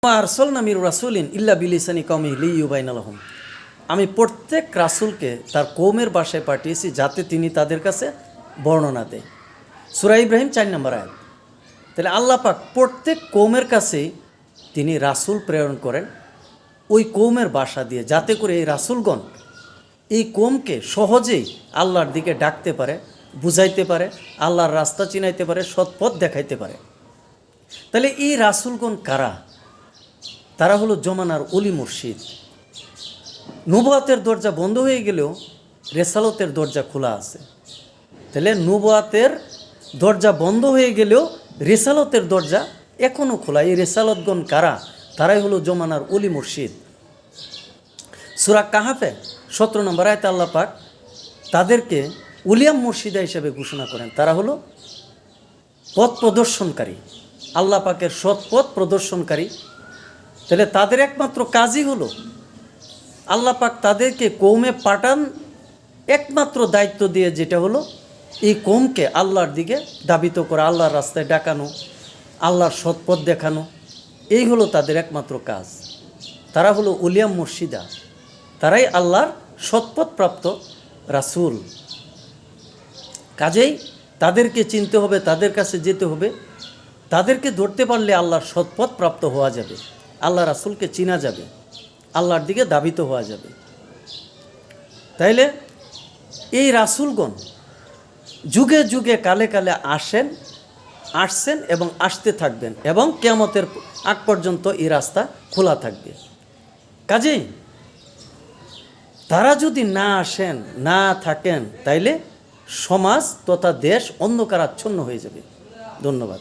আরসালনা মির রাসূলিন ইল্লা বিলিসানি কওমিহি লিইয়ুবাইনা লাহুম। আমি প্রত্যেক রাসূলকে তার কওমের ভাষায় পাঠিয়েছি যাতে তিনি তাদের কাছে বর্ণনা দেয়। সূরা ইব্রাহিম 4 নম্বর আয়াত। তাহলে আল্লাহ পাক প্রত্যেক কওমের কাছেই তিনি রাসূল প্রেরণ করেন ওই কওমের ভাষা দিয়ে, যাতে করে এই রাসূলগণ এই কওমকে সহজেই আল্লাহর দিকে ডাকতে পারে, বুঝাইতে পারে, আল্লাহর রাস্তা চিনাইতে পারে, সৎপথ দেখাইতে পারে। তাহলে এই রাসূলগণ কারা? তারা হলো জমানার অলি মুর্শিদ। নবুয়াতের দরজা বন্ধ হয়ে গেলেও রেসালতের দরজা খোলা আছে। তাহলে নবুয়াতের দরজা বন্ধ হয়ে গেলেও রেসালতের দরজা এখনও খোলা। এই রেসালতগণ কারা? তারাই হলো জমানার অলি মুর্শিদ। সূরা কাহাফে 17 নম্বর আয়াতে আল্লাহ পাক তাদেরকে উলিয়াম মুর্শিদা হিসেবে ঘোষণা করেন। তারা হলো পথ প্রদর্শনকারী, আল্লাহ পাকের সৎ পথ প্রদর্শনকারী। তাহলে তাদের একমাত্র কাজই হলো আল্লাহ পাক তাদেরকে কওমে পাঠান একমাত্র দায়িত্ব দিয়ে, যেটা হলো এই কওমকে আল্লাহর দিকে ধাবিত করা, আল্লাহর রাস্তায় ডাকানো, আল্লাহর সৎপথ দেখানো। এই হলো তাদের একমাত্র কাজ। তারা হলো উলিয়াম মুর্শিদা, তারাই আল্লাহর সৎপথ প্রাপ্ত রাসূল। কাজেই তাদেরকে চিনতে হবে, তাদের কাছে যেতে হবে। তাদেরকে ধরতে পারলে আল্লাহর সৎপথ প্রাপ্ত হওয়া যাবে, আল্লাহ রাসূলকে চিনা যাবে, আল্লাহর দিকে ধাবিত হওয়া যাবে। তাইলে এই রাসূলগণ যুগে যুগে কালে কালে আসছেন এবং আসতে থাকবেন, এবং কিয়ামতের আগ পর্যন্ত এই রাস্তা খোলা থাকবে। কাজেই তারা যদি না আসেন, না থাকেন, তাইলে সমাজ তথা দেশ অন্ধকারাচ্ছন্ন হয়ে যাবে। ধন্যবাদ।